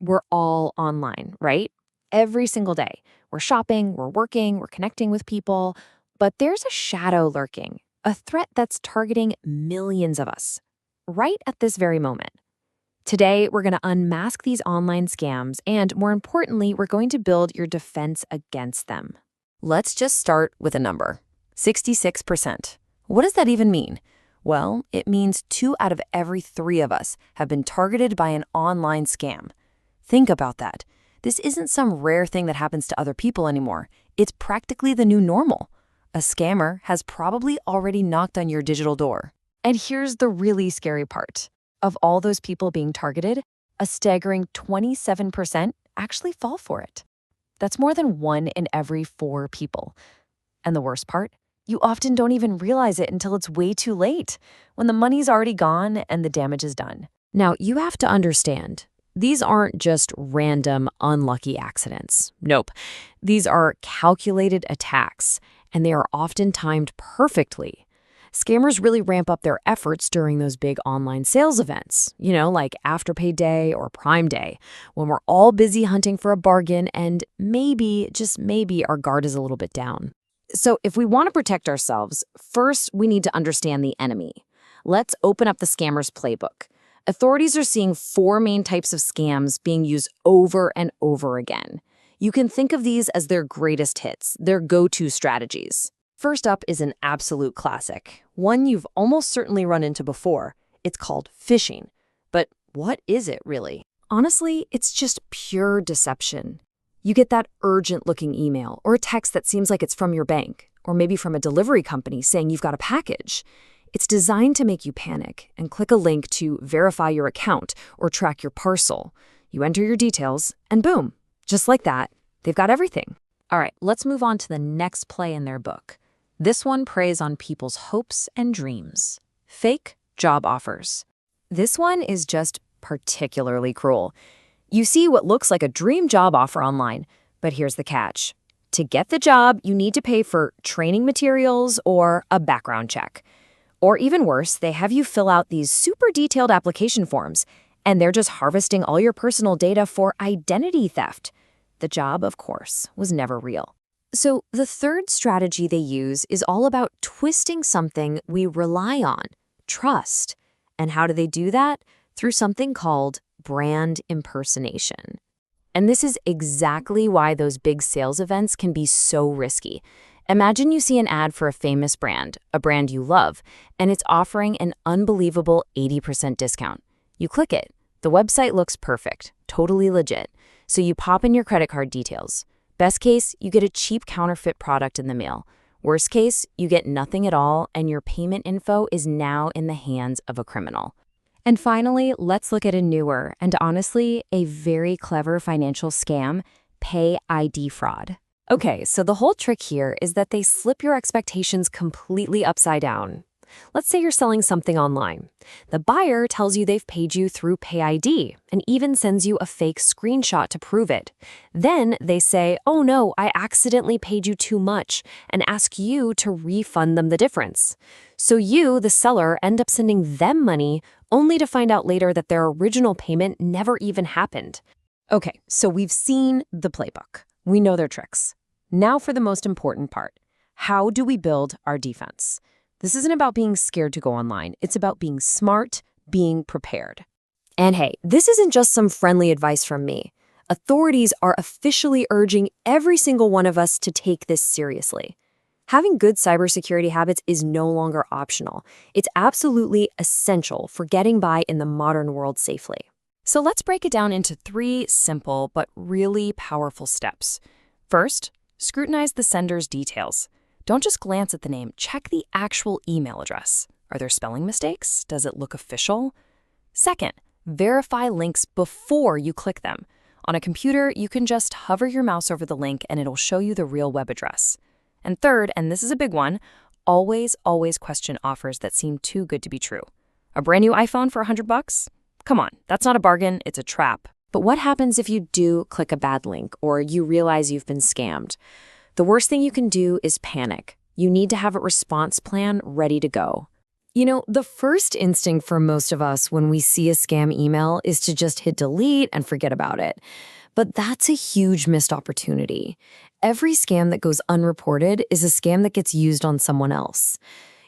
We're all online, right? Every single day. We're shopping, we're working, we're connecting with people. But there's a shadow lurking, a threat that's targeting millions of us right at this very moment. Today, we're going to unmask these online scams, and more importantly, we're going to build your defense against them. Let's just start with a number 66%. What does that even mean? Well, it means 2 out of every 3 of us have been targeted by an online scam. Think about that. This isn't some rare thing that happens to other people anymore. It's practically the new normal. A scammer has probably already knocked on your digital door. And here's the really scary part. Of all those people being targeted, a staggering 27% actually fall for it. That's more than 1 in every 4 people. And the worst part? You often don't even realize it until it's way too late, when the money's already gone and the damage is done. Now, you have to understand, these aren't just random, unlucky accidents. Nope. These are calculated attacks, and they are often timed perfectly. Scammers really ramp up their efforts during those big online sales events, like Afterpay Day or Prime Day, when we're all busy hunting for a bargain and maybe, just maybe, our guard is a little bit down. So if we want to protect ourselves, first we need to understand the enemy. Let's open up the scammer's playbook. Authorities are seeing 4 main types of scams being used over and over again. You can think of these as their greatest hits, their go-to strategies. First up is an absolute classic, one you've almost certainly run into before. It's called phishing. But what is it really? Honestly, it's just pure deception. You get that urgent-looking email or a text that seems like it's from your bank, or maybe from a delivery company saying you've got a package. It's designed to make you panic and click a link to verify your account or track your parcel. You enter your details, and boom, just like that, they've got everything. All right, let's move on to the next play in their book. This one preys on people's hopes and dreams. Fake job offers. This one is just particularly cruel. You see what looks like a dream job offer online, but here's the catch. To get the job, you need to pay for training materials or a background check. Or even worse, they have you fill out these super detailed application forms, and they're just harvesting all your personal data for identity theft. The job, of course, was never real. So the third strategy they use is all about twisting something we rely on, trust. And how do they do that? Through something called brand impersonation. And this is exactly why those big sales events can be so risky. Imagine you see an ad for a famous brand, a brand you love, and it's offering an unbelievable 80% discount. You click it. The website looks perfect, totally legit. So you pop in your credit card details. Best case, you get a cheap counterfeit product in the mail. Worst case, you get nothing at all, and your payment info is now in the hands of a criminal. And finally, let's look at a newer and honestly, a very clever financial scam, Pay ID fraud. Okay, so the whole trick here is that they slip your expectations completely upside down. Let's say you're selling something online. The buyer tells you they've paid you through Pay ID and even sends you a fake screenshot to prove it. Then they say, oh no, I accidentally paid you too much, and ask you to refund them the difference. So you, the seller, end up sending them money only to find out later that their original payment never even happened. Okay, so we've seen the playbook. We know their tricks. Now for the most important part. How do we build our defense? This isn't about being scared to go online. It's about being smart, being prepared. And hey, this isn't just some friendly advice from me. Authorities are officially urging every single one of us to take this seriously. Having good cybersecurity habits is no longer optional. It's absolutely essential for getting by in the modern world safely. So let's break it down into 3 simple but really powerful steps. First, scrutinize the sender's details. Don't just glance at the name, check the actual email address. Are there spelling mistakes? Does it look official? Second, verify links before you click them. On a computer, you can just hover your mouse over the link and it'll show you the real web address. And third, and this is a big one, always question offers that seem too good to be true. A brand new iPhone for $100? Come on, that's not a bargain, it's a trap. But what happens if you do click a bad link or you realize you've been scammed? The worst thing you can do is panic. You need to have a response plan ready to go. The first instinct for most of us when we see a scam email is to just hit delete and forget about it. But that's a huge missed opportunity. Every scam that goes unreported is a scam that gets used on someone else.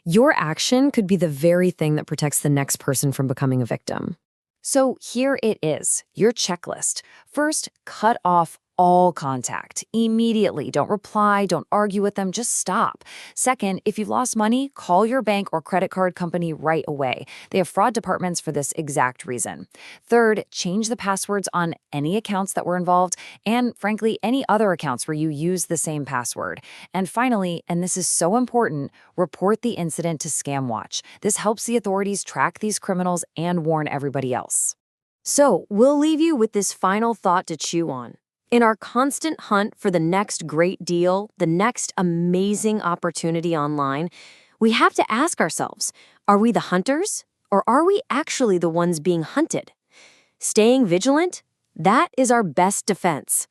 Your action could be the very thing that protects the next person from becoming a victim. So here it is, your checklist. First, cut off all contact immediately. Don't reply, don't argue with them, just stop. Second, if you've lost money, call your bank or credit card company right away. They have fraud departments for this exact reason. Third, change the passwords on any accounts that were involved and, frankly, any other accounts where you use the same password. And finally, and this is so important, report the incident to ScamWatch. This helps the authorities track these criminals and warn everybody else. So, we'll leave you with this final thought to chew on. In our constant hunt for the next great deal, the next amazing opportunity online, we have to ask ourselves, are we the hunters or are we actually the ones being hunted? Staying vigilant? That is our best defense.